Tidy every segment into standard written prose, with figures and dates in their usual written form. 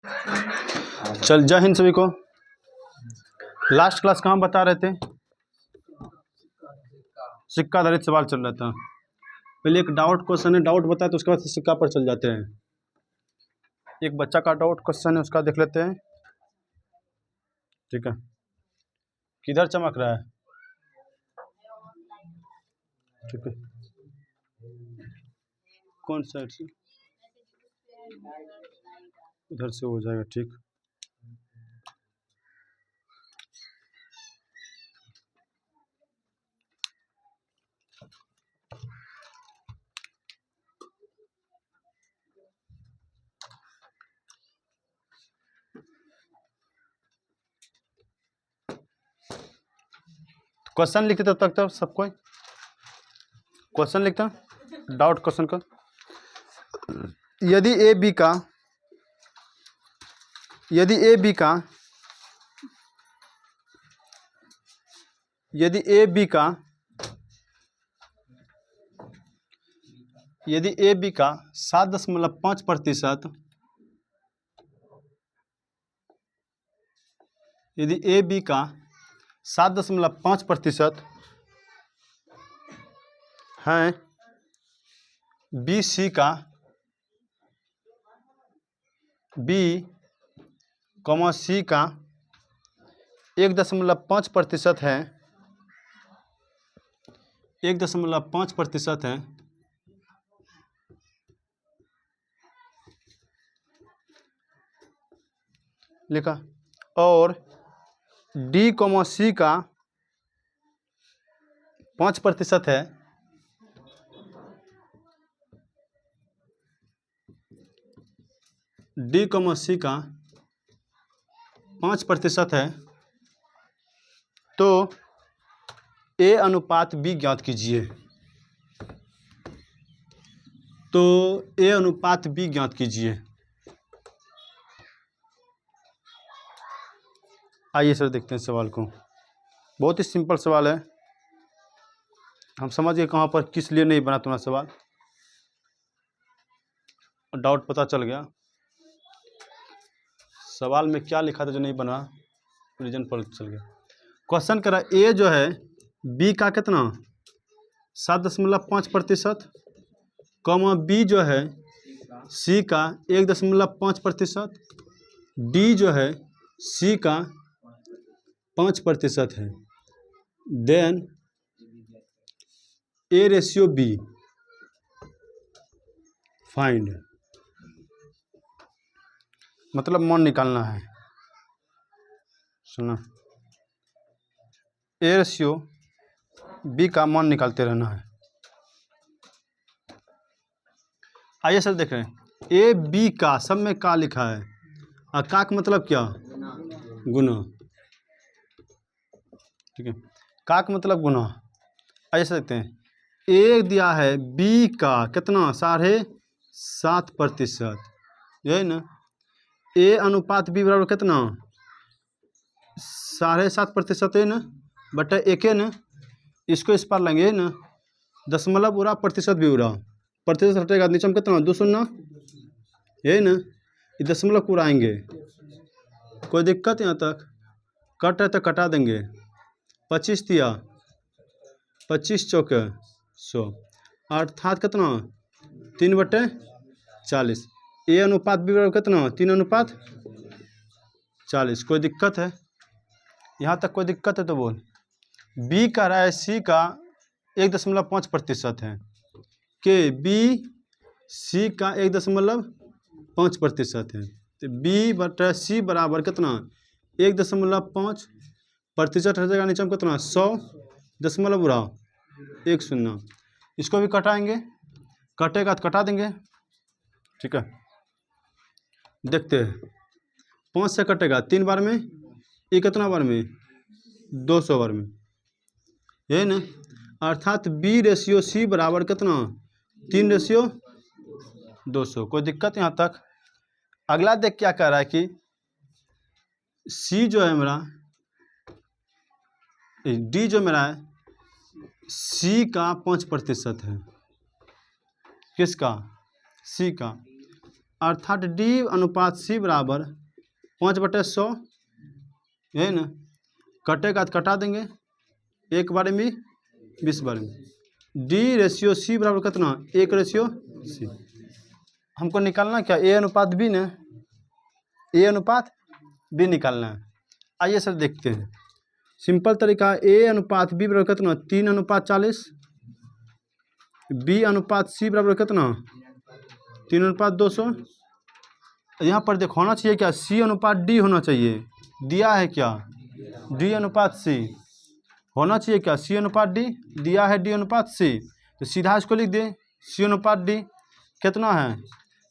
चल, जय हिंद सभी को। लास्ट क्लास कहाँ बता रहे थे? सिक्का आधारित सवाल चल रहा था। पहले एक डाउट क्वेश्चन है, डाउट बताया तो उसके बाद सिक्का पर चल जाते हैं। एक बच्चा का डाउट क्वेश्चन है, उसका देख लेते हैं। ठीक है, किधर चमक रहा है? ठीक है, कौन साइड से? उधर से हो जाएगा। ठीक, क्वेश्चन लिखते तब तक सब कोई क्वेश्चन लिखता, डाउट क्वेश्चन का। यदि ए बी का यदि ए बी का यदि ए बी का यदि ए बी का 7.5% यदि ए बी का 7.5% है, बी सी का बी कॉमा सी का 1.5% है, 1.5% है, लिखा, और डी कॉमा सी का 5% है, डी कॉमा सी का 5% है, तो ए अनुपात बी ज्ञात कीजिए। तो ए अनुपात बी ज्ञात कीजिए। आइए सर देखते हैं सवाल को। बहुत ही सिंपल सवाल है, हम समझ गए कहाँ पर किस लिए नहीं बना तुम्हारा सवाल, डाउट पता चल गया। सवाल में क्या लिखा था जो नहीं बना, रीजन पर चल गया। क्वेश्चन करा ए जो है बी का कितना 7.5%, कॉमा बी जो है सी का 1.5%, डी जो है सी का 5% है। Then A ratio B find, मतलब मान निकालना है। सुना, ए रेशियो बी का मान निकालते रहना है। आइए सर देख रहे हैं, ए बी का सब में का लिखा है, और का मतलब क्या? गुना। ठीक है, का मतलब गुना। आइए सर देखते हैं, ए दिया है बी का कितना 7.5%, यही ना। ए अनुपात बी बराबर कितना 7.5% है ना, बटा एक है ना, इसको इस पार लेंगे ना, दशमलव उड़ा प्रतिशत भी उड़ा, प्रतिशत हटेगा नीचे में कितना 2 शून्य, यही ना, ये दशमलव उड़ाएंगे। कोई दिक्कत यहाँ तक? कट है तो कटा देंगे। 25 दिया, 25 चौके 100, अर्थात कितना 3/40। ए अनुपात बी बराबर कितना 3:40। कोई दिक्कत है यहाँ तक? कोई दिक्कत है तो बोल। बी का रहा है सी का 1.5% है, के बी सी का 1.5% है, तो बी बटा सी बराबर कितना 1.5% हर जगह नीचे में कितना 100, दशमलव उड़ाओ 1 शून्य। इसको भी कटाएंगे, कटेगा तो कटा देंगे। ठीक है, देखते हैं 5 से कटेगा 3 बार में, ये कितना बार में 200 बार में, यही ना, अर्थात बी रेशियो सी बराबर कितना 3/200। कोई दिक्कत यहाँ तक? अगला देख क्या कह रहा है कि सी जो है मेरा, डी जो मेरा है सी का 5% है, किसका? सी का। अर्थात डी अनुपात सी बराबर 5/100 है ना। कटेगा तो कटा देंगे, एक बार में 20 बार में। डी रेशियो सी बराबर कितना, 1/सी। हमको निकालना क्या, ए अनुपात बी ना, ए अनुपात बी निकालना है। आइए सर देखते हैं, सिंपल तरीका, ए अनुपात बी बराबर कितना, 3/40, बी अनुपात सी बराबर कितना, 3/200। यहाँ पर देखो होना चाहिए क्या, सी अनुपात डी होना चाहिए, दिया है क्या, डी अनुपात सी होना चाहिए क्या, सी अनुपात डी, दिया है डी अनुपात सी, तो सीधा इसको लिख दे, सी अनुपात डी कितना है,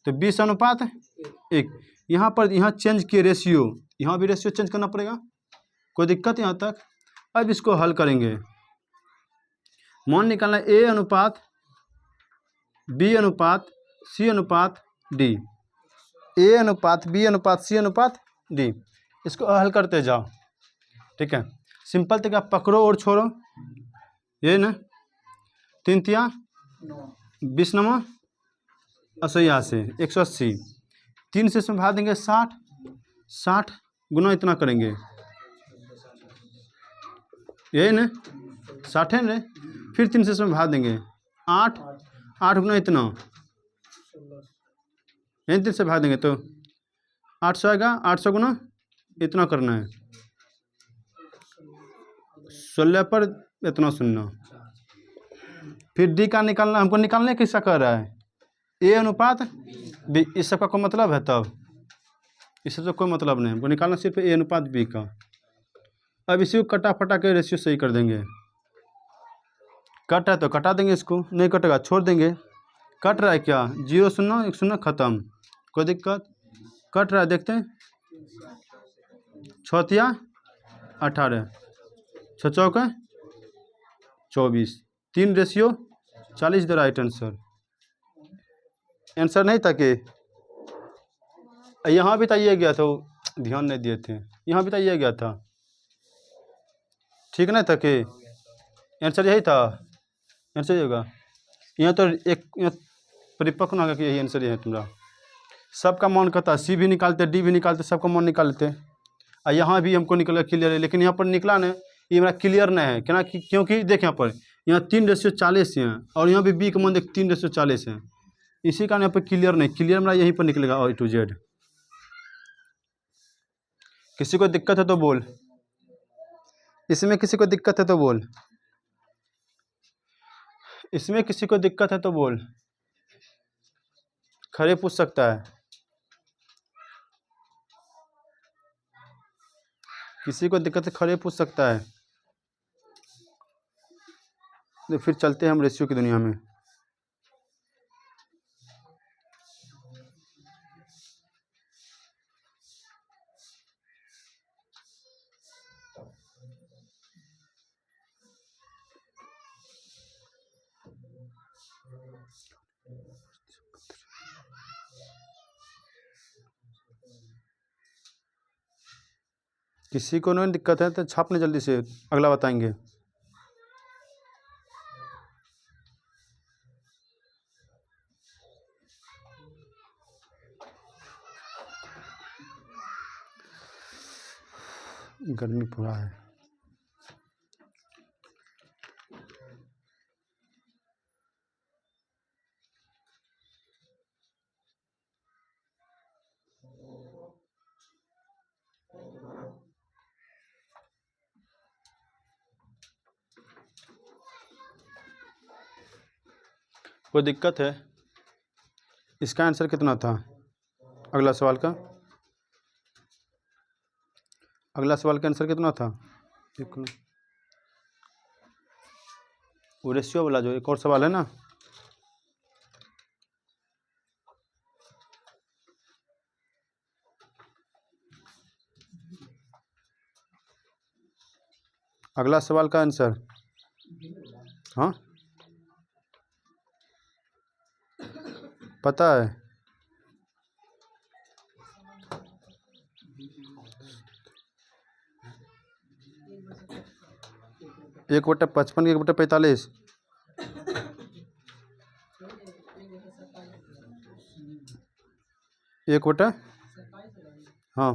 तो 20/1। यहाँ पर यहाँ चेंज किए रेशियो, यहाँ भी रेशियो चेंज करना पड़ेगा, कोई दिक्कत यहाँ तक। अब इसको हल करेंगे, मान निकालना ए अनुपात बी अनुपात सी अनुपात डी, ए अनुपात बी अनुपात सी अनुपात डी, इसको हल करते जाओ, ठीक है। सिंपल तरीका, पकड़ो और छोड़ो, ये ना 3 तिया 20 नमा 88 180, 3 से इसमें भाग देंगे 60, 60 गुना इतना करेंगे, यही ना 60 है ना, फिर 3 से इसमें भाग देंगे 8, 8 गुना इतना, यही 3 से भाग देंगे तो 800 आएगा, 800 गुना इतना करना है, 16 पर इतना सुनना। फिर डी का निकालना, हमको निकालने किसका कर रहा है, ए अनुपात बी, इस सब का कोई मतलब है, तब इस सब से कोई मतलब नहीं, हमको निकालना सिर्फ ए अनुपात बी का। अब इसी को कटा फटा के रेशियो सही कर देंगे, कट है तो कटा देंगे, इसको नहीं कटेगा छोड़ देंगे, कट रहा है क्या, 0 0 1 0 खत्म, कोई दिक्कत, कट रहा है देखते हैं, 6 तिया 18, 6 चौका 24, 3 ratio 40 the right answer. Answer नहीं था कि यहाँ भी बताइए गया था, ध्यान नहीं दिए थे, यहाँ भी बताइए गया था, ठीक नहीं था कि आंसर यही था, आंसर यही होगा। यहाँ तो एक परिपक्व ना कि यही आंसर है तुम्हारा, सबका मान करता, सी भी निकालते डी भी निकालते, सबका मान निकाल लेते, और यहाँ भी हमको निकला क्लियर है, लेकिन यहाँ पर निकला नहीं, ये मेरा क्लियर नहीं है क्या, क्योंकि देख यहाँ पर यहाँ 3/40 है, और यहाँ भी बी का मान देख 3/40 है, इसी कारण यहाँ पर क्लियर नहीं, क्लियर मेरा यहीं पर निकलेगा A to Z। किसी को दिक्कत है तो बोल, इसमें किसी को दिक्कत है तो बोल, इसमें किसी को दिक्कत है तो बोल, खड़े पूछ सकता है, किसी को दिक्कत है खड़े पूछ सकता है। तो फिर चलते हैं हम रेशियो की दुनिया में। किसी को नहीं दिक्कत है तो छापने जल्दी से, अगला बताएंगे। गर्मी पूरा है, कोई दिक्कत है, इसका आंसर कितना था, अगला सवाल का, अगला सवाल का आंसर कितना था, वो रेशियो वाला जो एक और सवाल है ना, अगला सवाल का आंसर, हाँ पता है, एक बटा 55 1 बटा 45, 1/, हाँ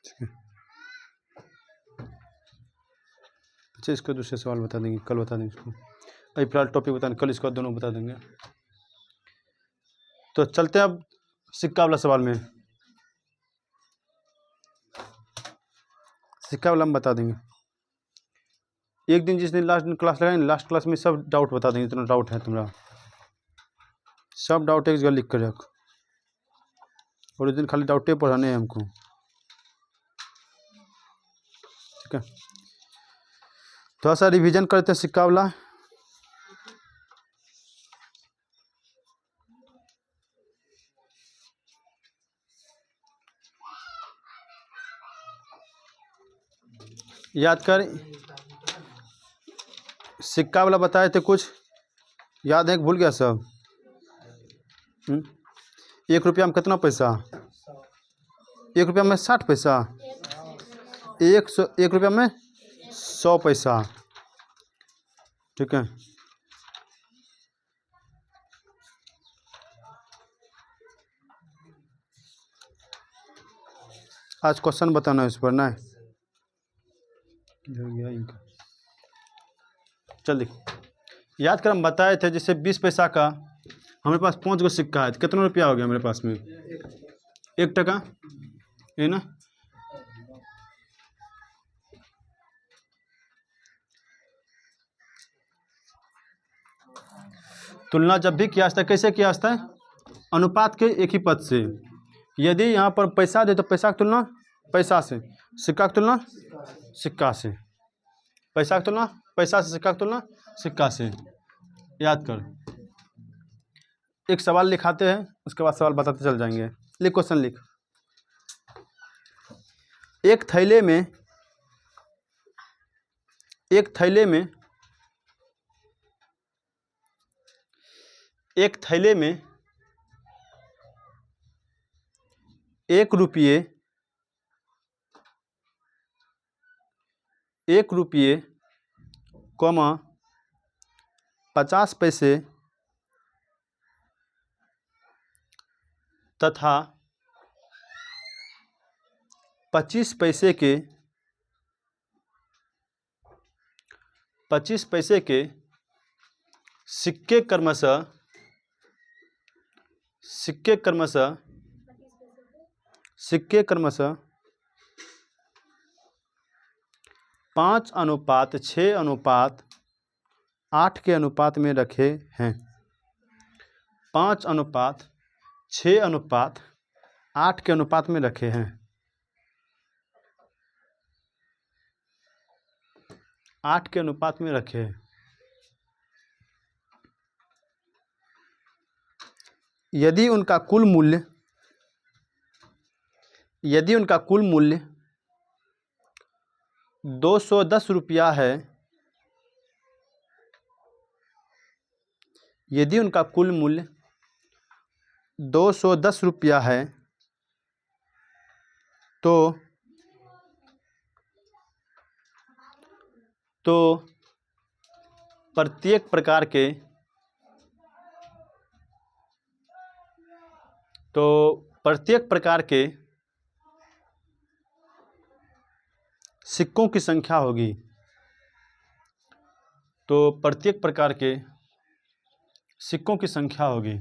ठीक है। अच्छा इसका दूसरे सवाल बता देंगे, कल बता देंगे इसको, अभी फिलहाल टॉपिक बताने, कल इसका दोनों बता देंगे। तो चलते हैं अब सिक्का वाला सवाल में, सिक्का वाला हम बता देंगे एक दिन, जिस दिन लास्ट दिन क्लास लगाएंगे, लास्ट क्लास में सब डाउट बता देंगे, इतना डाउट है तुम्हारा, सब डाउट एक जगह लिख कर रख, और उस दिन खाली डाउटे पढ़ाने हैं हमको, ठीक है। थोड़ा सा रिवीजन करते हैं सिक्का वाला। याद कर, सिक्का वाला बताए थे कुछ, याद है कि भूल गया सब? 1 रुपया में कितना पैसा? 1 रुपया में 60 पैसा, 1 रुपया में 100 पैसा, ठीक है। आज क्वेश्चन बताना है इस पर ना, चल देख, याद कर हम बताए थे, जैसे 20 पैसा का हमारे पास 5 गो सिक्का है, तो कितना रुपया हो गया हमारे पास में? 1 टका, है ना। तुलना जब भी किया जाता है, कैसे किया जाता है? अनुपात के एक ही पद से। यदि यहाँ पर पैसा दे तो पैसा की तुलना पैसा से, सिक्का की तुलना सिक्का से, पैसा की तुलना पैसा से, सिक्का की तुलना सिक्का से। याद कर, एक सवाल लिखाते हैं, उसके बाद सवाल बताते चल जाएंगे। लिख क्वेश्चन लिख। एक थैले में एक थैले में 1 रुपये 50 पैसे तथा 25 पैसे के सिक्के क्रमशः 5:6:8 के अनुपात में रखे हैं। 5:6:8 के अनुपात में रखे हैं। 8 के अनुपात में रखे हैं। यदि उनका कुल मूल्य 210 रुपया है, यदि उनका कुल मूल्य 210 रुपया है, तो प्रत्येक प्रकार के सिक्कों की संख्या होगी। तो प्रत्येक प्रकार के सिक्कों की संख्या होगी,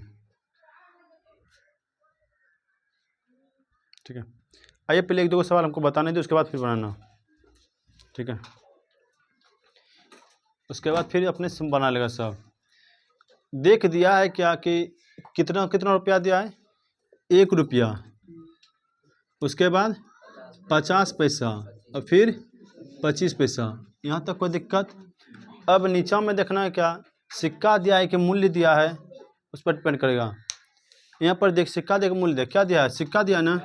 ठीक है। आइए पहले 1-2 सवाल हमको बताने दो, उसके बाद फिर बनाना, ठीक है। उसके बाद फिर अपने से बना लेगा सब। देख दिया है क्या कि कितना रुपया दिया है? 1 रुपया, उसके बाद 50 पैसा और फिर 25 पैसा। यहाँ तक कोई दिक्कत? अब नीचा में देखना है क्या सिक्का दिया है कि मूल्य दिया है, उस पर डिपेंड करेगा। यहाँ पर देख सिक्का देख मूल्य देख, क्या दिया है? सिक्का दिया ना,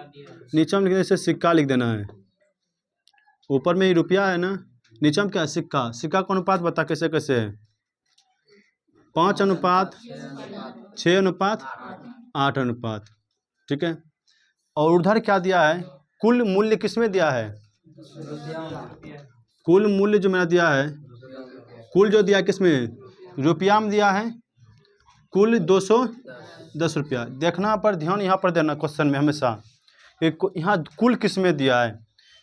नीचे में लिखने से सिक्का लिख देना है। ऊपर में ही रुपया है ना, नीचे में क्या है? सिक्का। सिक्का का अनुपात बता कैसे कैसे है? 5:6:8 अनुपात, ठीक है। और उधर क्या दिया है? कुल मूल्य किसमें दिया है? कुल मूल्य जो मैंने दिया है, कुल जो दिया है किसमें? रुपया में दिया है। कुल 210 रुपया। देखना पर ध्यान यहाँ पर देना क्वेश्चन में हमेशा, यहाँ कुल किस में दिया है।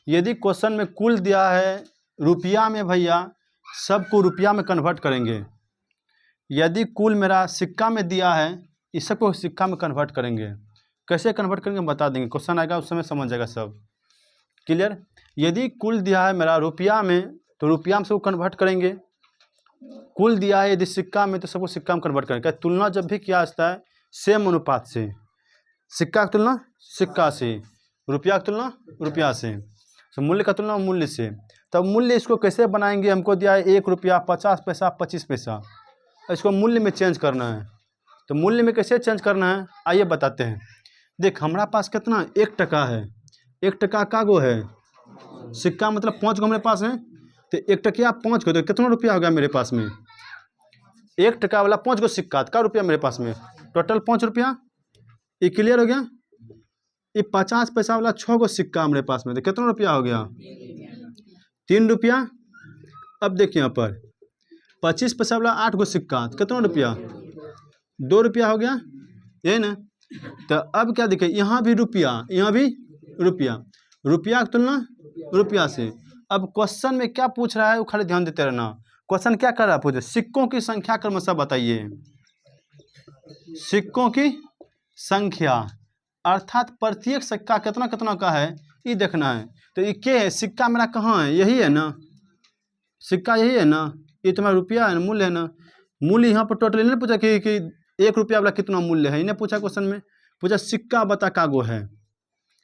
यदि क्वेश्चन में कुल दिया है रुपया में भैया, सबको रुपया में कन्वर्ट करेंगे। यदि कुल मेरा सिक्का में दिया है, इस सबको सिक्का में कन्वर्ट करेंगे। कैसे कन्वर्ट करेंगे बता देंगे, क्वेश्चन आएगा उस समय समझ जाएगा सब। क्लियर। यदि कुल दिया है मेरा रुपया में तो रुपया में सबको कन्वर्ट करेंगे। कुल दिया है यदि सिक्का में तो सबको सिक्का में कन्वर्ट करेंगे। तुलना जब भी किया जाता है सेम अनुपात से, सिक्का की तुलना सिक्का से, रुपया की तुलना रुपया से, तो मूल्य का तुलना मूल्य से। तब मूल्य इसको कैसे बनाएंगे, हमको दिया है 1 रुपया 50 पैसा 25 पैसा, इसको मूल्य में चेंज करना है। तो मूल्य में कैसे चेंज करना है आइए बताते हैं। देख हमारा पास कितना 1 टका है, 1 टका का गो है सिक्का, मतलब 5 गो मेरे पास है। तो 1 टकिया 5 गो, तो कितना रुपया हो गया मेरे पास में। 1 टका वाला 5 गो सिक्का का रुपया मेरे पास में, टोटल 5 रुपया। ये क्लियर हो गया। ये 50 पैसा वाला 6 गो सिक्का मेरे पास में, तो कितना रुपया हो गया 3 रुपया। अब देखिए यहाँ पर 25 पैसा वाला 8 गो सिक्का, तो कितना रुपया 2 रुपया हो गया, यही ना। तो अब क्या देखें, यहाँ भी रुपया, यहाँ भी रुपया, रुपया की तुलना रुपया से। अब क्वेश्चन में क्या पूछ रहा है वो खाली ध्यान देते रहना। क्वेश्चन क्या कर रहा है, पूछे सिक्कों की संख्या क्रमशः बताइए, सिक्कों की संख्या, अर्थात प्रत्येक सिक्का कितना कितना का है ये देखना है। तो ये क्या है, सिक्का मेरा कहाँ है, यही है ना, सिक्का यही है ना, ये तुम्हारा रुपया है ना, मूल्य है ना। मूल्य यहाँ पर टोटल नहीं पूछा कि 1 रुपया वाला कितना मूल्य है, इन्हें पूछा क्वेश्चन में, पूछा सिक्का बता कागो है।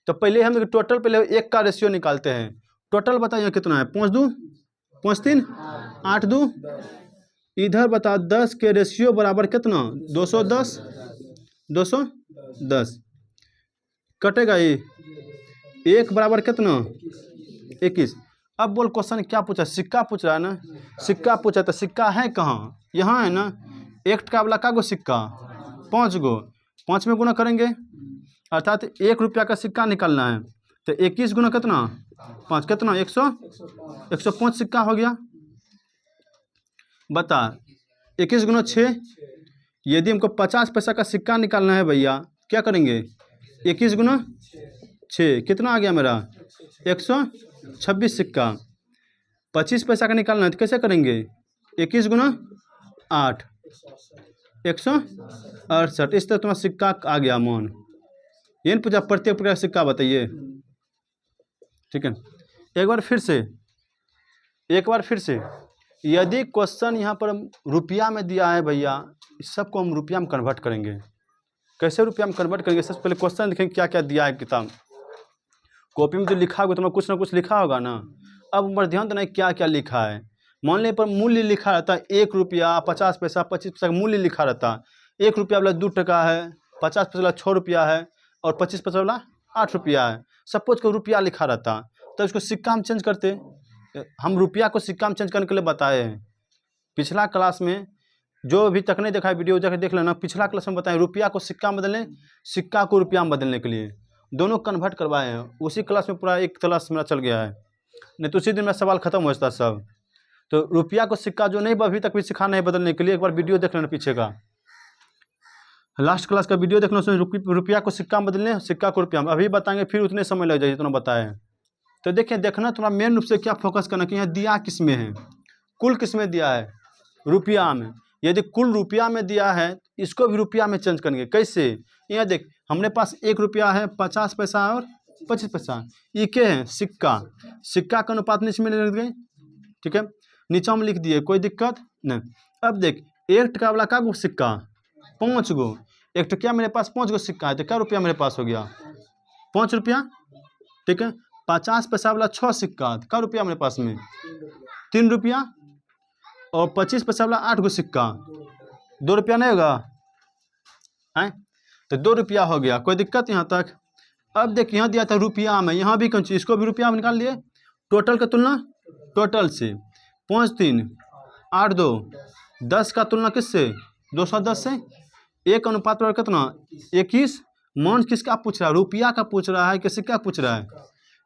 तो पहले हम टोटल पहले 1 का रेशियो निकालते हैं। टोटल बताइए कितना है, 5 2 5 3 8 2, इधर बता 10 के रेशियो बराबर कितना 210, 210 कटेगा ये 1 बराबर कितना 21। अब बोल क्वेश्चन क्या पूछा, सिक्का पूछ रहा है ना, सिक्का पूछा तो सिक्का है कहाँ, यहाँ है ना। 1 टका वाला का गो सिक्का 5 गो, 5 में गुना करेंगे, अर्थात 1 रुपया का सिक्का निकालना है। तो 21 गुना कितना 5, कितना 105 सिक्का हो गया। बता 21 गुना 6, यदि हमको 50 पैसा का सिक्का निकालना है भैया, क्या करेंगे 21 गुना 6 कितना आ गया मेरा 126 सिक्का। 25 पैसा का निकालना है तो कैसे करेंगे 21 गुना 8 168। इस तरह तुम्हारा सिक्का आ गया मान। ये नहीं पूछा प्रत्येक प्रकार सिक्का बताइए, ठीक है। एक बार फिर से यदि क्वेश्चन यहाँ पर रुपया में दिया है भैया, इस सबको हम रुपया में कन्वर्ट करेंगे। कैसे रुपया में कन्वर्ट करेंगे, सबसे पहले क्वेश्चन लिखेंगे क्या क्या दिया है। किताब कॉपी में जो लिखा होगा तुम्हें कुछ ना कुछ लिखा होगा ना। अब ऊपर ध्यान देना क्या क्या लिखा है। मान लें पर मूल्य लिखा रहता है 1 रुपया 50 पैसा 25 पैसा मूल्य लिखा रहता है। 1 रुपया वाला 2 टका है, 50 पैसा वाला 6 रुपया है और 25 पैसा वाला 8 रुपया है। सपोज को रुपया लिखा रहता तो इसको सिक्का में चेंज करते। हम रुपया को सिक्का में चेंज करने के लिए बताए हैं। पिछला क्लास में जो भी तक नहीं देखा है वीडियो जाकर देख लेना। पिछला क्लास में बताएं रुपया को सिक्का में बदलने, सिक्का को रुपया में बदलने के लिए दोनों कन्वर्ट करवाए हैं। उसी क्लास में पूरा एक क्लास मेरा चल गया है, नहीं तो उसी दिन मेरा सवाल खत्म हो जाता सब। तो रुपया को सिक्का जो नहीं अभी तक भी सिखाना है बदलने के लिए, एक बार वीडियो देख लेना पीछे का, लास्ट क्लास का वीडियो देखना। उसमें रुपया को सिक्का में बदलने, सिक्का को रुपया में अभी बताएंगे, फिर उतने समय लग जाए जितना बताए। तो देखिए देखना थोड़ा मेन रूप से क्या फोकस करना कि यहाँ दिया किस में है, कुल किस में दिया है रुपया में। यदि कुल रुपया में दिया है इसको भी रुपया में चेंज करेंगे। कैसे, यहाँ देख हमारे पास 1 रुपया है 50 पैसा और 25 पैसा, ये क्या है सिक्का, सिक्का का अनुपात नीचे में लिख गए, ठीक है नीचा में लिख दिए, कोई दिक्कत नहीं। अब देख 1 टका वाला का गो सिक्का 5 गो, 1 टकिया मेरे पास 5 गो सिक्का है तो क्या रुपया मेरे पास हो गया 5 रुपया, ठीक है। 50 पैसा वाला 6 सिक्का क्या रुपया मेरे पास में 3 रुपया, और 25 पैसा वाला 8 गो सिक्का 2 रुपया नहीं होगा हैं, तो 2 रुपया हो गया, कोई दिक्कत यहाँ तक। अब देख यहाँ दिया था रुपया में, यहाँ भी कौन चीज, इसको भी रुपया में निकाल लिए। टोटल का तुलना टोटल से, 5 3 8 2 10 का तुलना किससे 210 से। 1 अनुपात पर कितना 21। मान किसका पूछ रहा है, रुपया का पूछ रहा है कि सिक्का पूछ रहा है।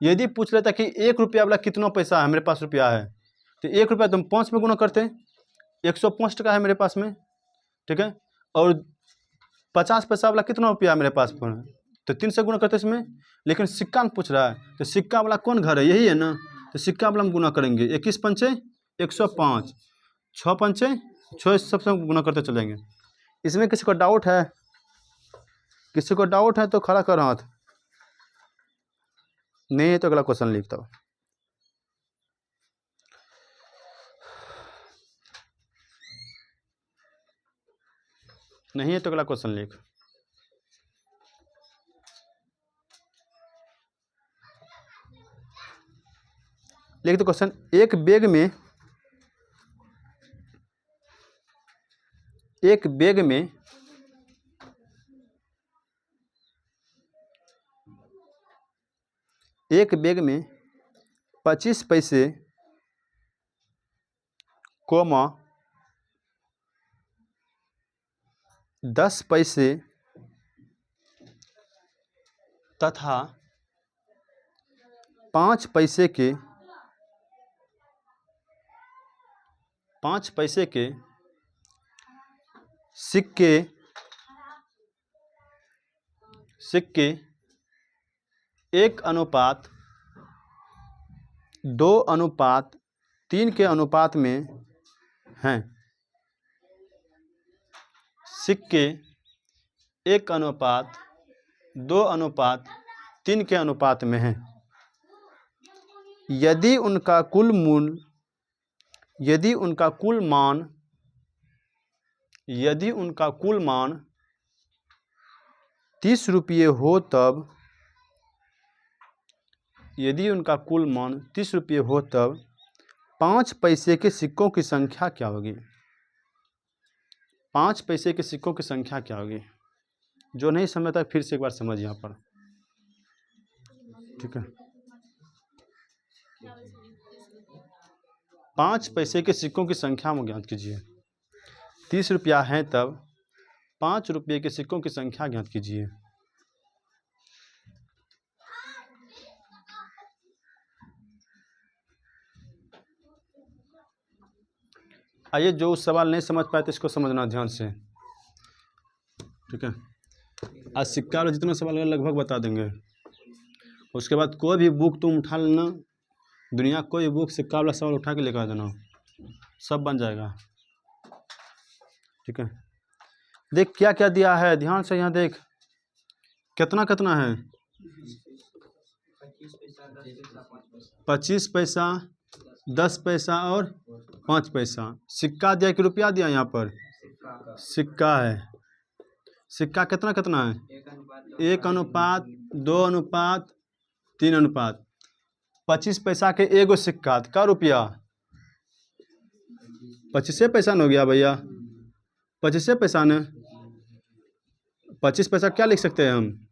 यदि पूछ लेता कि 1 रुपया वाला कितना पैसा है मेरे पास रुपया है, तो 1 रुपया तुम 5 में गुना करते, 105 टका है मेरे पास में, ठीक है। और 50 पैसा वाला कितना रुपया मेरे पास पर है, तो 3 से गुना करते इसमें, लेकिन सिक्का में पूछ रहा है तो सिक्का वाला कौन घर है, यही है ना, तो सिक्का वाला हम गुना करेंगे। 21 पंचे 105, 6 पंचे 6, इस सबसे गुना करते चलेंगे। इसमें किसी को डाउट है, किसी को डाउट है तो खड़ा कर हाथ, नहीं है तो अगला क्वेश्चन लिखता हूँ। नहीं है तो अगला क्वेश्चन लिख। लिख दो क्वेश्चन। एक बैग में एक 25 पैसे कोमा 10 पैसे तथा 5 पैसे के सिक्के 1:2:3 के अनुपात में हैं। सिक्के 1:2:3 के अनुपात में हैं। यदि उनका कुल मान 30 रुपये हो तब 5 पैसे के सिक्कों की संख्या क्या होगी? 5 पैसे के सिक्कों की संख्या क्या होगी? जो नहीं समझता फिर से एक बार समझ यहाँ पर, ठीक है। 5 पैसे के सिक्कों की संख्या में ज्ञात कीजिए। 30 रुपया है तब 5 रुपये के सिक्कों की संख्या ज्ञात कीजिए। आइए, जो सवाल नहीं समझ पाए तो इसको समझना ध्यान से, ठीक है। आज सिक्का वाला जितना सवाल है लगभग बता देंगे। उसके बाद कोई भी बुक तुम उठा लेना, दुनिया कोई बुक सिक्का वाला सवाल उठा के लेकर देना, सब बन जाएगा, ठीक है। देख क्या क्या दिया है, ध्यान से यहाँ देख, कितना कितना है, 25 पैसा, 10 पैसा और 5 पैसा। सिक्का दिया कि रुपया दिया? यहाँ पर सिक्का है। सिक्का कितना कितना है? 1:2:3। 25 पैसा के एगो सिक्का का रुपया 25 पैसा न हो गया भैया, 25 पैसा न। 25 पैसा क्या लिख सकते हैं हम?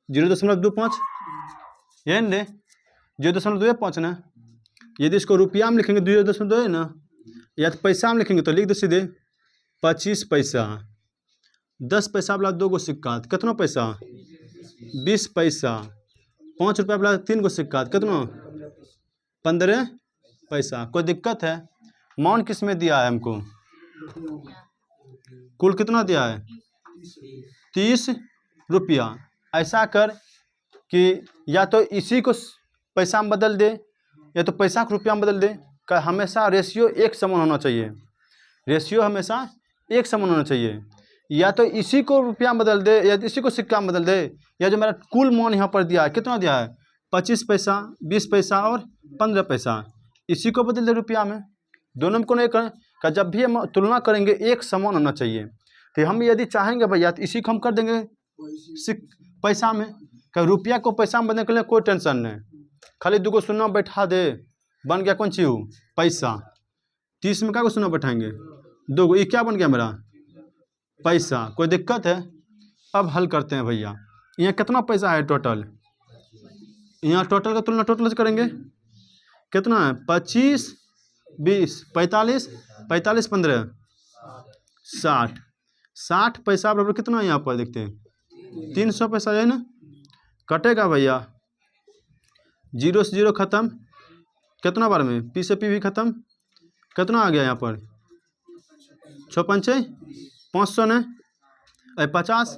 0.25, ये न 0.25 ना। यदि इसको रुपया में लिखेंगे 0.2 है ना, या तो पैसा में लिखेंगे तो लिख दो सीधे 25 पैसा। 10 पैसा वाला 2 गो सिक्का कितना पैसा? 20 पैसा। 5 रुपया वाला 3 गो सिक्का कितना? 15 पैसा। कोई दिक्कत है? मान किस में दिया है हमको? कुल कितना दिया है? 30 रुपया। ऐसा कर कि या तो इसी को पैसा में बदल दे या तो पैसा को रुपया में बदल दे। का हमेशा रेशियो एक समान होना चाहिए, रेशियो हमेशा एक समान होना चाहिए। या तो इसी को रुपया में बदल दे या इसी को सिक्का में बदल दे, या जो मेरा कुल मान यहाँ पर दिया है कितना दिया है? 25 पैसा, 20 पैसा और 15 पैसा, इसी को बदल दे रुपया में। दोनों में कौन एक का जब भी हम तुलना करेंगे एक समान होना चाहिए। तो हम यदि चाहेंगे भैया तो इसी को हम कर देंगे पैसा में, क्या रुपया को पैसा में बदलने के लिए कोई टेंशन नहीं, खाली 2 को शून्य बैठा दे, बन गया कौन चीज? पैसा। 30 में क्या को शून्य बैठाएंगे? 2 को, ये क्या बन गया मेरा? पैसा। कोई दिक्कत है? अब हल करते हैं भैया। यहाँ कितना पैसा है टोटल? यहाँ टोटल का तुलना टोटल से करेंगे, कितना है? 25, 20, 45, 45, 15, 60। 60 पैसा बराबर कितना है यहाँ पर देखते हैं? 300 पैसा है ना। कटेगा भैया, 0 से 0 खत्म, कितना बार में? पी से पी भी खत्म, कितना आ गया यहाँ पर? 6 पंचे 500 ने। 50,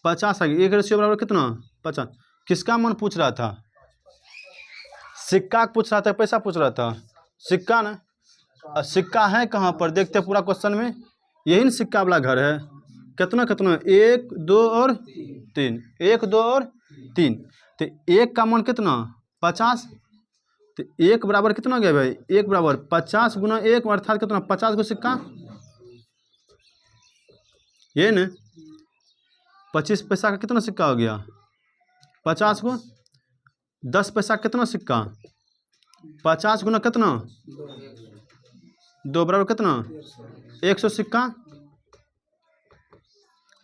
50 आ गया। 1 बराबर कितना 50। किसका मन पूछ रहा था? सिक्का पूछ रहा था, पैसा पूछ रहा था? सिक्का ना। सिक्का है कहाँ पर? देखते पूरा क्वेश्चन में, यही ना सिक्का वाला घर है। कितना कितना 1 2 और 3, 1 2 और 3। तो 1 का मान कितना 50। तो 1 बराबर कितना गया भाई? 1 बराबर 50 गुना 1 अर्थात कितना 50 को सिक्का। ये न 25 पैसा का कितना सिक्का हो गया? 50 को 10 पैसा कितना सिक्का? 50 गुना कितना 2 बराबर कितना 100 सिक्का।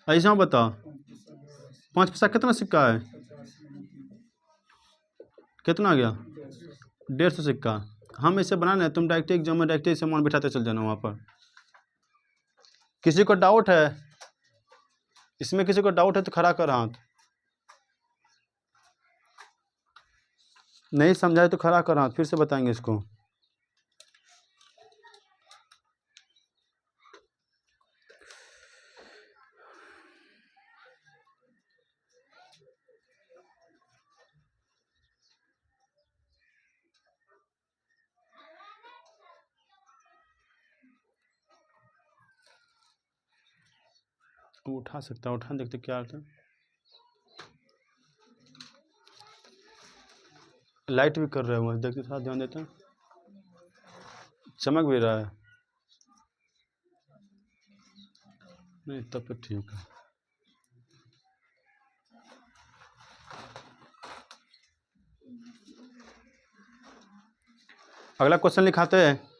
ऐसा बताओ 5 पैसा कितना सिक्का है? कितना आ गया 150 सिक्का। हम इसे बनाने, तुम डायरेक्ट एग्जाम में डायरेक्ट इसे मान बिठाते चल जाना वहाँ पर। किसी को डाउट है इसमें? किसी को डाउट है तो खड़ा कर हाथ। नहीं समझाए तो खड़ा कर हाथ, फिर से बताएंगे इसको। उठा सकता है, उठा देखते क्या होता है। लाइट भी कर रहे हो देखते, थोड़ा ध्यान देते हैं। चमक भी रहा है नहीं, तब तो ठीक है। अगला क्वेश्चन लिखाते हैं।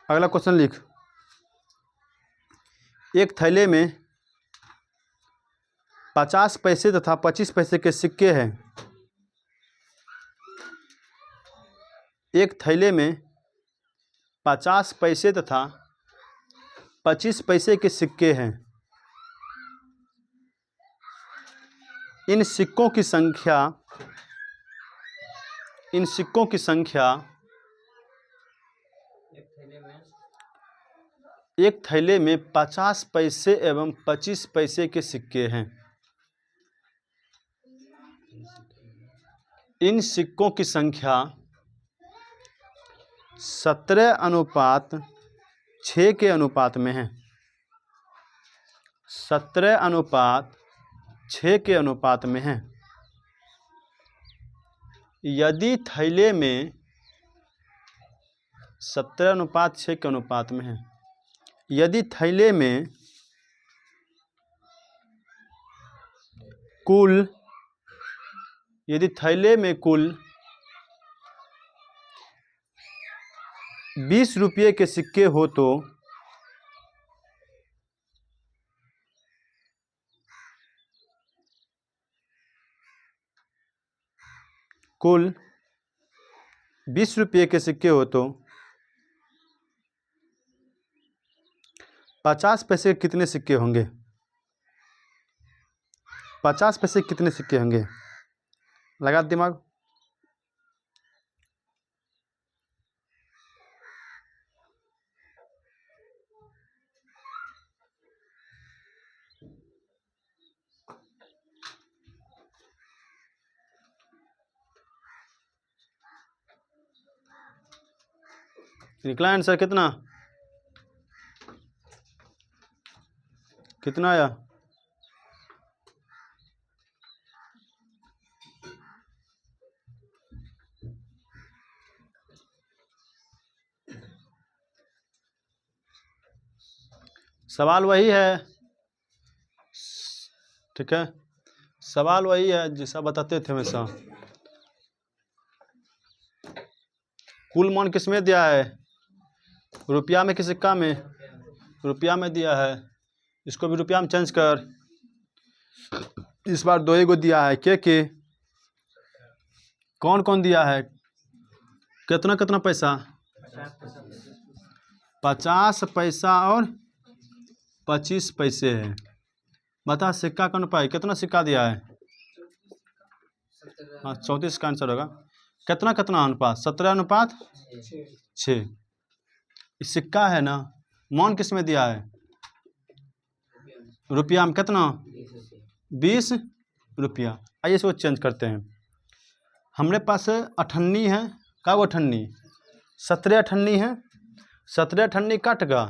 अगला क्वेश्चन लिख। एक थैले में 50 पैसे तथा 25 पैसे के सिक्के हैं। एक थैले में 50 पैसे तथा 25 पैसे के सिक्के हैं। इन सिक्कों की संख्या एक थैले में 50 पैसे एवं 25 पैसे के सिक्के हैं। इन सिक्कों की संख्या 17:6 के अनुपात में है। 17:6 के अनुपात में है। यदि थैले में 17:6 के अनुपात में है, यदि थैले में कुल 20 रुपये के सिक्के हो तो कुल 20 रुपये के सिक्के हो तो 50 पैसे कितने सिक्के होंगे? 50 पैसे कितने सिक्के होंगे? लगा दिमाग। निकला आंसर कितना? कितना आया? सवाल वही है, ठीक है, सवाल वही है जैसा बताते थे वैसा। कुल मान किस में दिया है? रुपया में कि सिक्का में? रुपया में दिया है। इसको भी रुपया में चेंज कर। इस बार 2 को दिया है के कौन कौन दिया है, कितना कितना पैसा, 50 पैसा और 25 पैसे है। बता सिक्का का अनुपात कितना सिक्का दिया है। हाँ 34 का आंसर होगा। कितना कितना अनुपात, 17:6। सिक्का है ना, मौन किस में दिया है, रुपया में कितना, 20 रुपया। आइए इसको चेंज करते हैं। हमारे पास अठन्नी है, का वो अठन्नी 17 अठन्नी है, 17 अठन्नी काट का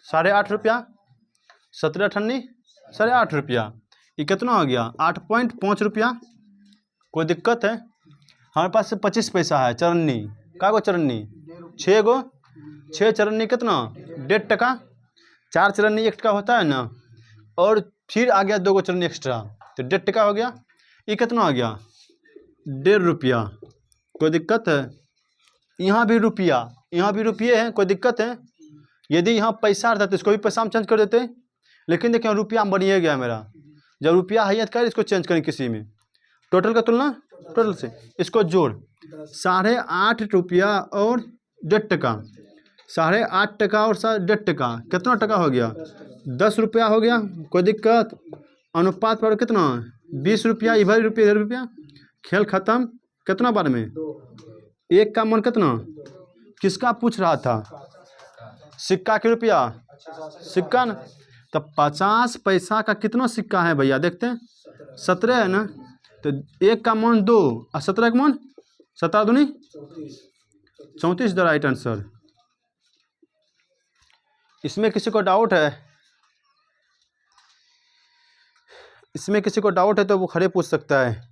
8.5 रुपया, 17 अठन्नी 8.5 रुपया, ये कितना हो गया 8.5 रुपया। कोई दिक्कत है। हमारे पास 25 पैसा है चरन्नी, का गो चरन्नी 6 गो, 6 चरन्नी कितना 1.5 टका, 4 चरन्नी 1 टका होता है ना, और फिर आ गया 2 गो चरन्नी एक्स्ट्रा तो 1.5 टका हो गया। ये कितना हो गया 1.5 रुपया। कोई दिक्कत है। यहाँ भी रुपया, यहाँ भी रुपये हैं, कोई दिक्कत है। यदि यहाँ पैसा रहता तो इसको भी पैसा में चेंज कर देते, लेकिन देखिए रुपया में बनिए गया मेरा। जब रुपया है कर इसको चेंज करें किसी में, टोटल का तुलना टोटल से, इसको जोड़ 8.5 रुपया और 1.5 टका, 8.5 टका और 1.5 टका कितना टका हो गया 10 रुपया हो गया। कोई दिक्कत। अनुपात पर कितना 20 रुपया, इधर रुपया इधर रुपया, खेल खत्म। कितना बार में, एक का मन कितना, किसका पूछ रहा था, सिक्का के रुपया, सिक्का ना। तब 50 पैसा का कितना सिक्का है भैया, देखते हैं 17 है ना, तो एक का मान 2 और 17 का मान 17 दूनी 34 द राइट आंसर। इसमें किसी को डाउट है, इसमें किसी को डाउट है तो वो खड़े पूछ सकता है।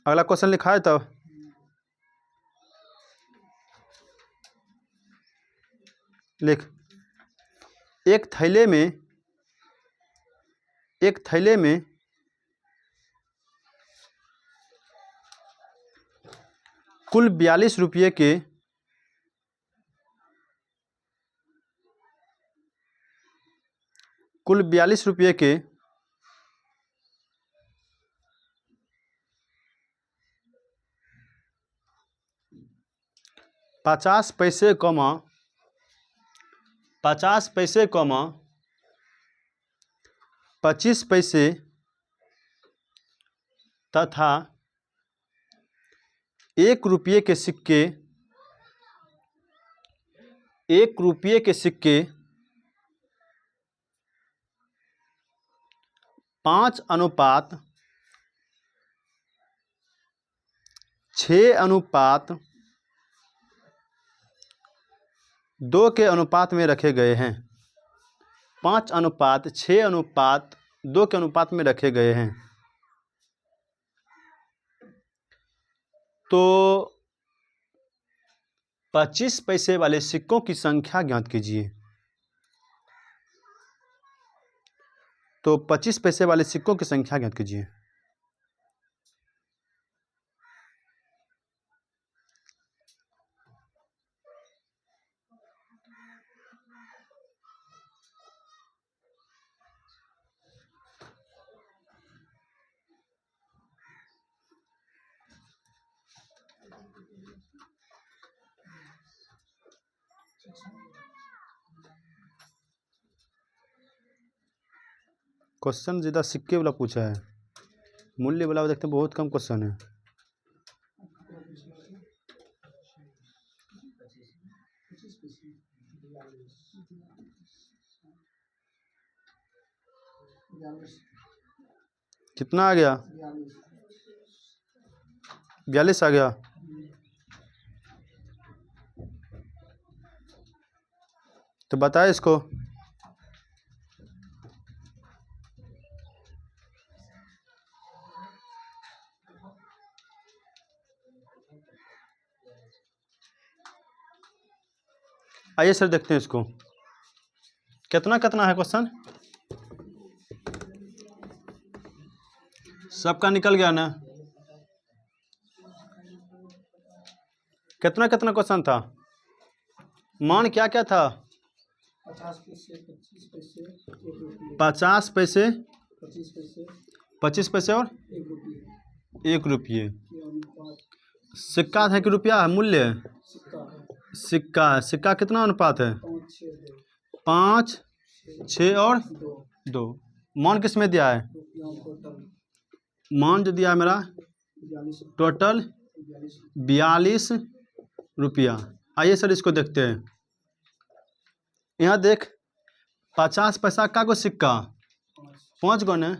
अगला क्वेश्चन लिखा है तब लिख। एक थैले में कुल 42 रुपये के 50 पैसे 25 पैसे तथा 1 रुपये के सिक्के 5:6:2 के अनुपात में रखे गए हैं। 5:6:2 के अनुपात में रखे गए हैं। तो 25 पैसे वाले सिक्कों की संख्या ज्ञात कीजिए। तो 25 पैसे वाले सिक्कों की संख्या ज्ञात कीजिए। क्वेश्चन ज़्यादा सिक्के वाला पूछा है, मूल्य वाला देखते हैं बहुत कम क्वेश्चन है। कितना आ गया 42 आ गया। तो बताए इसको। आइए सर देखते हैं इसको। कितना कितना है क्वेश्चन? सबका निकल गया ना? कितना कितना क्वेश्चन था? मान क्या क्या था? 50 पैसे, 25 पैसे, 1 रुपये, 50 पैसे, 25 पैसे, 25 पैसे और 1 रुपये 1 रुपये। के अनुपात सिक्का है कि रुपया है? मूल्य सिक्का है। सिक्का है। सिक्का कितना अनुपात है? 5, 6, 2, 5, 6 और 2 2। मान किस में दिया है? रुपया टोटल मान जो दिया है मेरा 42 टोटल 42 रुपया। आइए सर इसको देखते हैं। यहाँ देख 50 पैसा का गो सिक्का 5 गो ने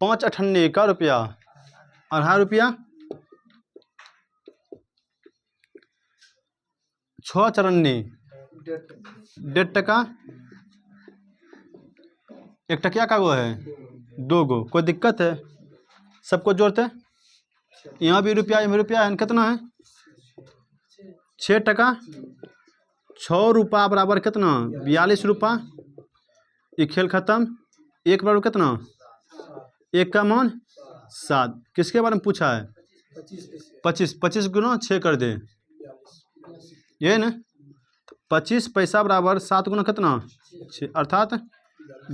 5 अठन्नी का रुपया 2.5 रुपया 6 चरन्नी 1.5 टका 1 टकिया का गो है 2 गो। कोई दिक्कत है? सबको जोड़ते यहाँ भी रुपया यहाँ भी रुपया है। कितना है? 6 टका 6 रुपया बराबर कितना? 42 रुपया। ये खेल खत्म। 1 बराबर कितना? 1 का मान 7। किसके बारे में पूछा है? 25। 25 गुना 6 कर दे, ये ना 25 पैसा बराबर 7 गुना कितना? 6, अर्थात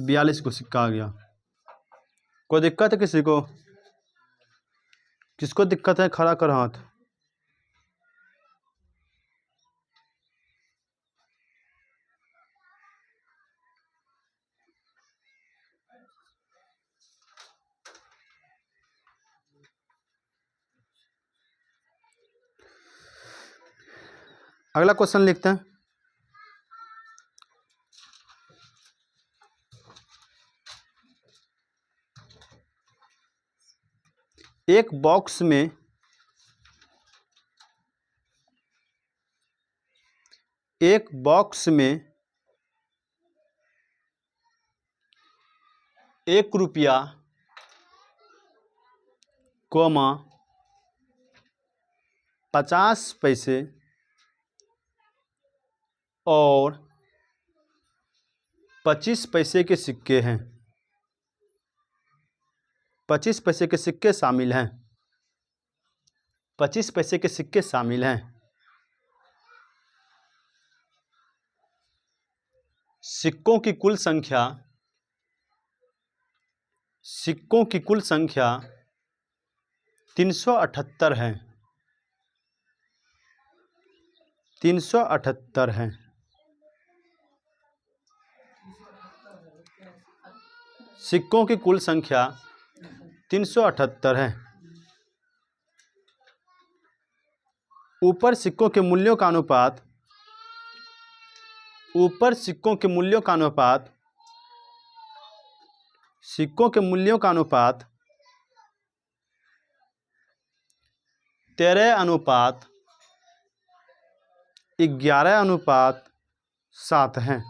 42 को सिक्का आ गया। कोई दिक्कत है किसी को? किसको दिक्कत है? खड़ा कर हाथ। अगला क्वेश्चन लिखते हैं। एक बॉक्स में एक बॉक्स में 1 रुपया, 50 पैसे और 25 पैसे के सिक्के हैं। 25 पैसे के सिक्के शामिल हैं। 25 पैसे के सिक्के शामिल हैं। सिक्कों की कुल संख्या 378 है। 378 है। सिक्कों की कुल संख्या 378 है। ऊपर सिक्कों के मूल्यों का अनुपात 13:11:7 है।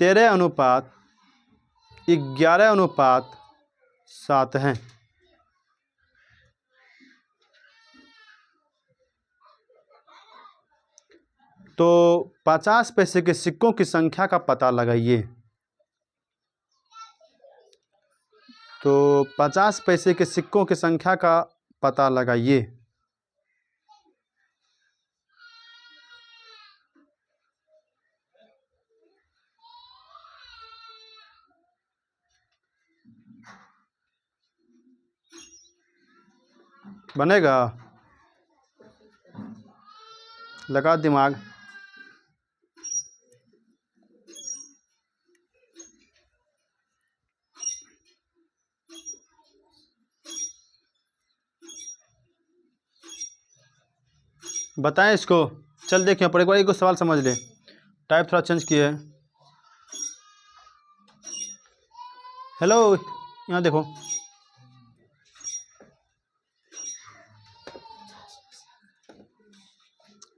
13:11:7 है। तो 50 पैसे के सिक्कों की संख्या का पता लगाइए। तो 50 पैसे के सिक्कों की संख्या का पता लगाइए। बनेगा? लगा दिमाग। बताएं इसको। चल देखिए पर एक बार एक सवाल समझ ले। टाइप थोड़ा चेंज किए। हेलो यहाँ देखो।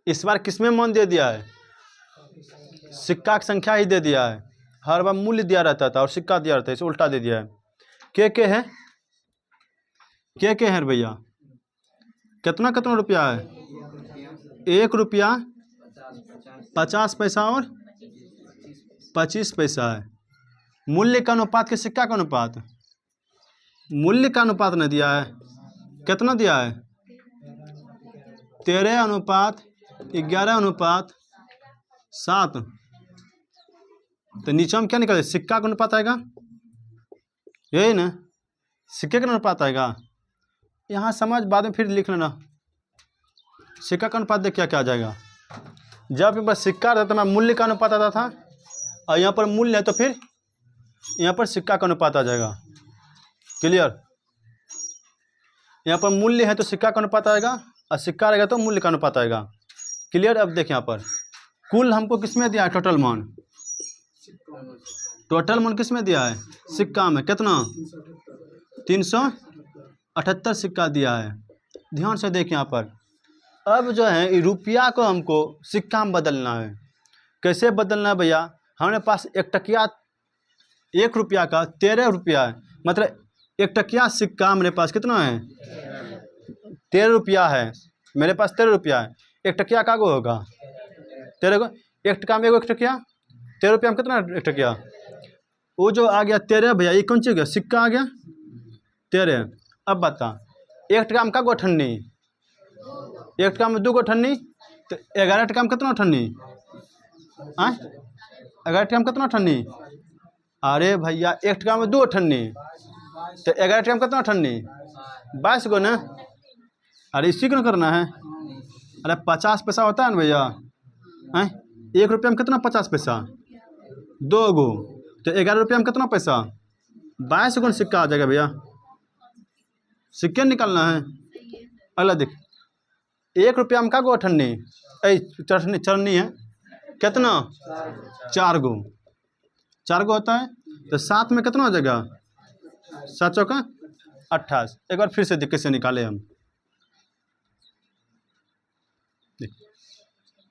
इस बार किसमें मान दे दिया है? सिक्का की संख्या ही दे दिया है। हर बार मूल्य दिया रहता था और सिक्का दिया रहता है, इसे उल्टा दे दिया है। के है? के है भैया? कितना कितना रुपया है? 1 रुपया 50 पैसा और 25 पैसा है। मूल्य का अनुपात के सिक्का का अनुपात, मूल्य का अनुपात नहीं दिया है, कितना दिया है? 13:11:7। तो नीचे हम क्या निकाले? सिक्का का अनुपात आएगा, यही ना, सिक्के का अनुपात आएगा। यहाँ समझ बाद में फिर लिख लेना। सिक्का का अनुपात देख क्या क्या आ जाएगा। जब यहाँ पर सिक्का रहता था मूल्य का अनुपात आता था, और यहाँ पर मूल्य है तो फिर यहाँ पर सिक्का का अनुपात आ जाएगा। क्लियर? यहाँ पर मूल्य है तो सिक्का का अनुपात आएगा, और सिक्का रहेगा तो मूल्य का अनुपात आएगा। क्लियर? अब देखिए यहाँ पर कुल हमको किसमें दिया है? टोटल मान, टोटल मान किसमें दिया है? सिक्का में। कितना? 378 सिक्का दिया है। ध्यान से देखिए यहाँ पर। अब जो है रुपया को हमको सिक्का में बदलना है। कैसे बदलना है भैया? हमारे पास 1 टकिया 1 रुपया का 13 रुपया है, मतलब 1 टकिया सिक्का मेरे पास कितना है? 13 रुपया है मेरे पास, 13 रुपया है। 1 टकिया का गो होगा 13 को, 1 टका में एगो 1 टकिया, 13 रुपया में कितना 1 टकिया? वो जो आ गया 13 भैया, ये कौन चीज गया? सिक्का आ गया 13। अब बता 1 टका में का गो अठन्नी? 1 टका में 2 गो अठन्नी, तो 11 टका में कितना अठन्नी? 11 टका में कितना अठन्नी? अरे भैया 1 टका में 2 अठन्नी, तो 11 टका में कितना अठन्नी? 22 गो ना। अरे इसी को करना है। अरे 50 पैसा होता है ना भैया, 1 रुपया में कितना 50 पैसा? 2 गो, तो 11 रुपया में कितना पैसा? 22 गो सिक्का आ जाएगा भैया। सिक्के निकालना है। अगला देख, 1 रुपया में का गो अठन्नी? चरनी है कितना? 4 गो, 4 गो होता है, तो 7 में कितना हो जाएगा? 7 चौका 28। एक बार फिर से देख कैसे निकाले हम।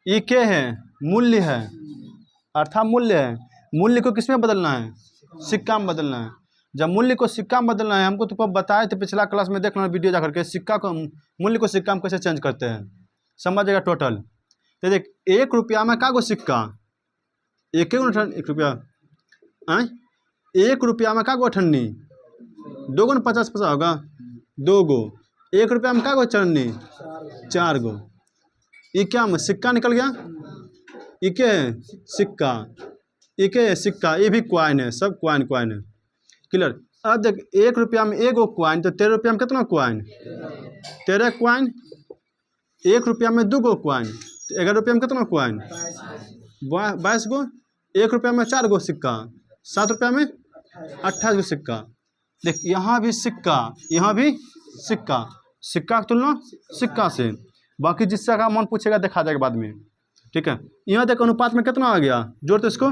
ये क्या है? मूल्य है, अर्थात मूल्य है। मूल्य को किस में बदलना है? सिक्का में बदलना है। जब मूल्य को सिक्का में बदलना है, हमको तो बताए थे पिछला क्लास में, देख लेना वीडियो जाकर के, सिक्का को मूल्य को सिक्का में कैसे चेंज करते हैं, समझ जाएगा टोटल। तो देख 1 रुपया में का गो सिक्का? 1 रुपया, 1 रुपया में का गो अठन्नी? 2 गो 50 पैसा होगा, 2 गो। 1 रुपया में का गो चरनी? 4 गो। ये क्या में सिक्का निकल गया? ये क्या है? सिक्का। ये क्या है? सिक्का। ये भी क्वाइन है, सब क्वाइन क्वाइन है। क्लियर? अब देख 1 रुपया में 1 गो क्वाइन, तो 13 रुपया में कितना क्वाइन? 13 क्वाइन। 1 रुपया में 2 गो क्वाइन, तो 11 रुपया में कितना क्वाइन? 22 गो। 1 रुपया में 4 गो सिक्का, 7 रुपया में 28 गो सिक्का। देख यहाँ भी सिक्का, यहाँ भी सिक्का, सिक्का की तुलना सिक्का से। बाकी जिससे का मन पूछेगा देखा जाएगा बाद में, ठीक है। यहाँ देख अनुपात में कितना आ गया? जोड़ तो इसको,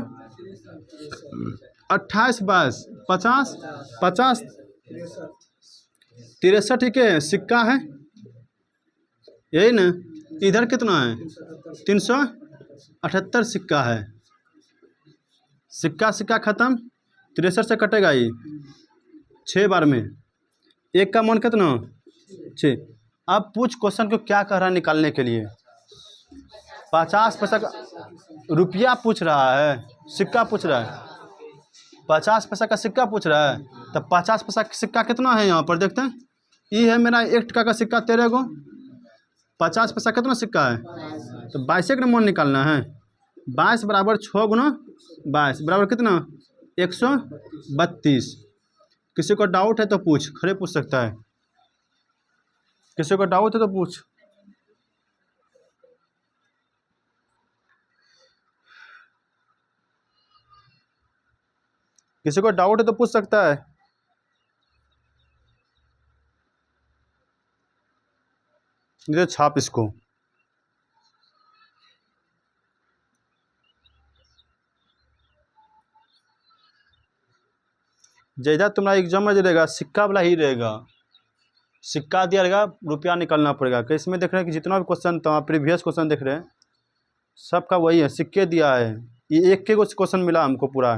28 22 50 50 63, ठीक है, सिक्का है यही ना। इधर कितना है? 378 सिक्का है। सिक्का सिक्का खत्म, 63 से कटेगा ये 6 बार में। 1 का मान कितना? 6। अब पूछ क्वेश्चन को क्या कह रहा है निकालने के लिए? 50 पैसा का रुपया पूछ रहा है, सिक्का पूछ रहा है। 50 पैसा का सिक्का पूछ रहा है, तो 50 पैसा का सिक्का कितना है यहाँ पर देखते हैं। ये है मेरा 1 टका का सिक्का 13 गो। 50 पैसा कितना सिक्का है? तो 22 का मान निकालना है। 22 बराबर 6 गुना 22 बराबर कितना? 132। किसी को डाउट है तो पूछ, खड़े पूछ सकता है। किसी को डाउट है तो पूछ। किसी को डाउट है तो पूछ सकता है। ये छाप इसको। जैसा तुम्हारा एग्जाम में जो रहेगा सिक्का वाला ही रहेगा। सिक्का दिया रहेगा, रुपया निकालना पड़ेगा। कि इसमें देख रहे हैं कि जितना भी क्वेश्चन था, प्रीवियस क्वेश्चन देख रहे हैं, सबका वही है, सिक्के दिया है। ये एक के कुछ क्वेश्चन मिला हमको पूरा।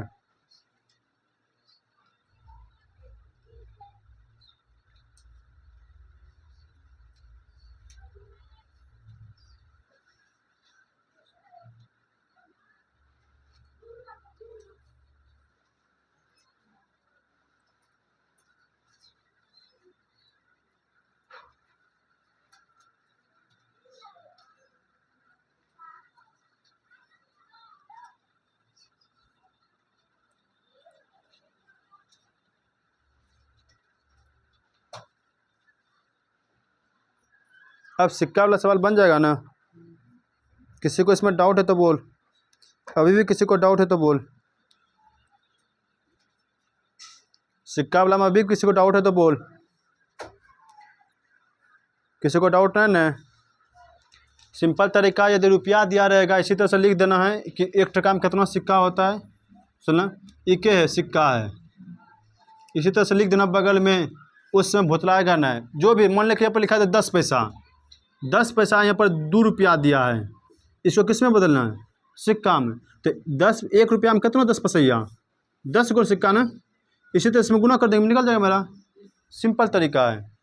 अब सिक्का वाला सवाल बन जाएगा ना। किसी को इसमें डाउट है तो बोल, अभी भी किसी को डाउट है तो बोल। सिक्का वाला में अभी किसी को डाउट है तो बोल। किसी को डाउट नहीं ना। सिंपल तरीका, यदि रुपया दिया रहेगा इसी तरह से लिख देना है कि 1 टका में कितना सिक्का होता है। सुना, इके है सिक्का है, इसी तरह से लिख देना बगल में। उस समय भुतलाएगा नहीं। जो भी मान लें कि यहाँ पर लिखा है 10 पैसा, 10 पैसा यहाँ पर 2 रुपया दिया है, इसको किस में बदलना है? सिक्का में। तो 1 रुपया में कितना 10 पैसैया, 10 गो सिक्का ना। इसी तरह इसमें गुना कर देंगे, निकल जाएगा मेरा। सिंपल तरीका है।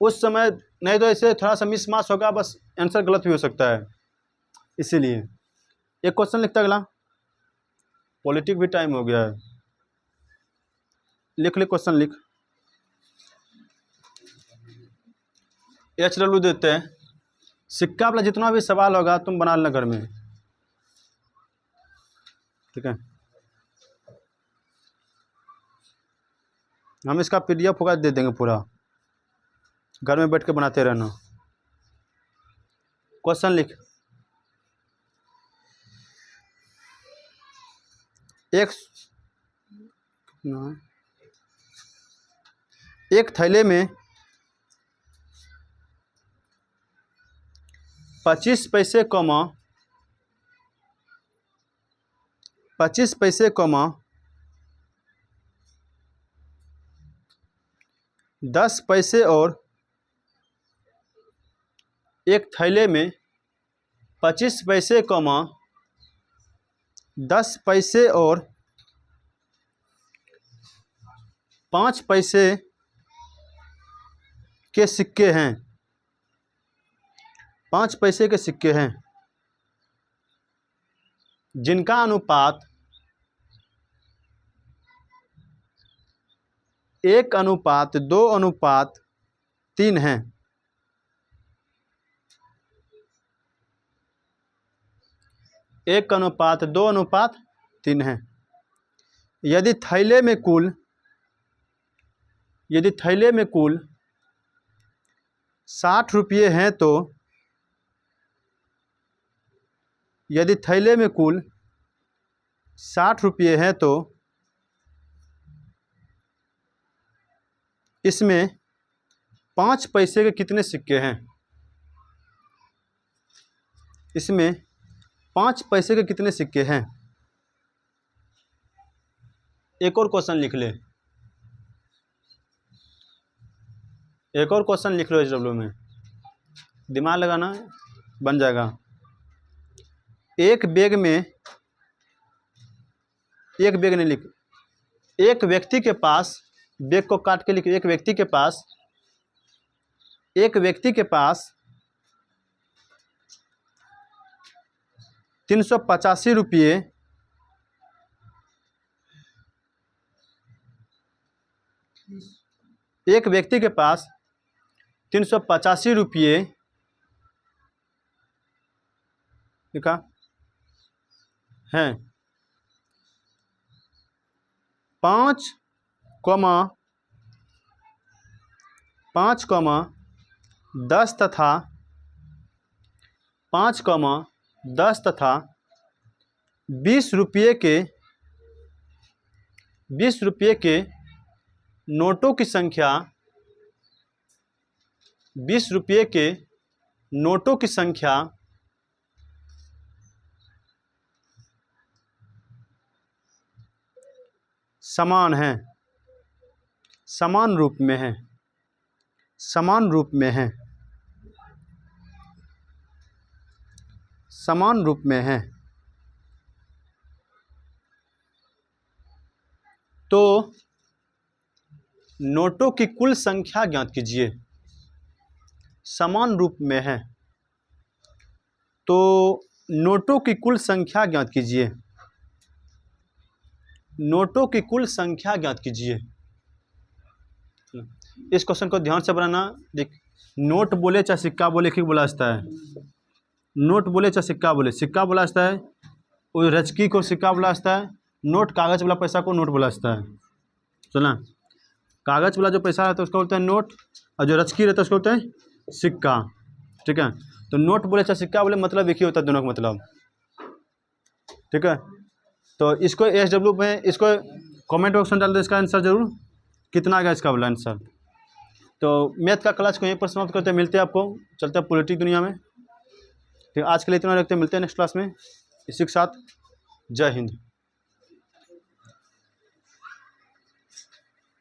उस समय नहीं तो ऐसे थोड़ा सा मिस मास होगा, बस आंसर गलत भी हो सकता है, इसीलिए। एक क्वेश्चन लिखता अगला। पॉलिटिक भी टाइम हो गया है, लिख ले क्वेश्चन लिख। HW देते हैं। सिक्का वाला जितना भी सवाल होगा तुम बना लेना घर में, ठीक है। हम इसका PDF होगा दे देंगे पूरा, घर में बैठ के बनाते रहना। क्वेश्चन लिख। एक थैले में 25 पैसे कमा 25 पैसे कमा 10 पैसे और एक थैले में 25 पैसे कमा 10 पैसे और 5 पैसे के सिक्के हैं। 5 पैसे के सिक्के हैं जिनका अनुपात 1:2:3 है। 1:2:3 है। यदि थैले में कुल 60 रुपये हैं तो यदि थैले में कुल 60 रुपये हैं तो इसमें 5 पैसे के कितने सिक्के हैं? इसमें 5 पैसे के कितने सिक्के हैं? एक और क्वेश्चन लिख ले, एक और क्वेश्चन लिख लो। HW में दिमाग लगाना, बन जाएगा। एक बैग नहीं लिख, एक व्यक्ति के पास, बैग को काट के लिख, एक व्यक्ति के पास 385 रुपये एक व्यक्ति के पास 385 रुपये लिखा हैं। 5, 10 तथा 20 रुपये के नोटों की संख्या 20 रुपये के नोटों की संख्या समान है, समान रूप में है, समान रूप में है, समान रूप में है। तो नोटों की कुल संख्या ज्ञात कीजिए। समान रूप में है तो नोटों की कुल संख्या ज्ञात कीजिए। नोटों की कुल संख्या ज्ञात कीजिए। इस क्वेश्चन को ध्यान से बनाना। देख, नोट बोले चाहे सिक्का बोले, ठीक बोला जाता है। नोट बोले चाहे सिक्का बोले, सिक्का बोला जाता है, वो रचकी को सिक्का बोला जाता है, नोट कागज वाला पैसा को नोट बोला जाता है। सुना, कागज वाला जो पैसा रहता है उसको बोलते हैं नोट, और जो रचकी रहता है उसको बोलते हैं सिक्का, ठीक है। तो नोट बोले चाहे सिक्का बोले, मतलब एक ही होता है दोनों का मतलब, ठीक है। तो इसको SW में, इसको कमेंट बॉक्स में डाल दो इसका आंसर जरूर, कितना आ गया इसका वाला आंसर। तो मैथ का क्लास को यहीं पर समाप्त करते हैं, मिलते हैं आपको, चलते हैं पॉलिटिक दुनिया में। ठीक, आज के लिए इतना रखते हैं, मिलते हैं नेक्स्ट क्लास में इसी के साथ। जय हिंद।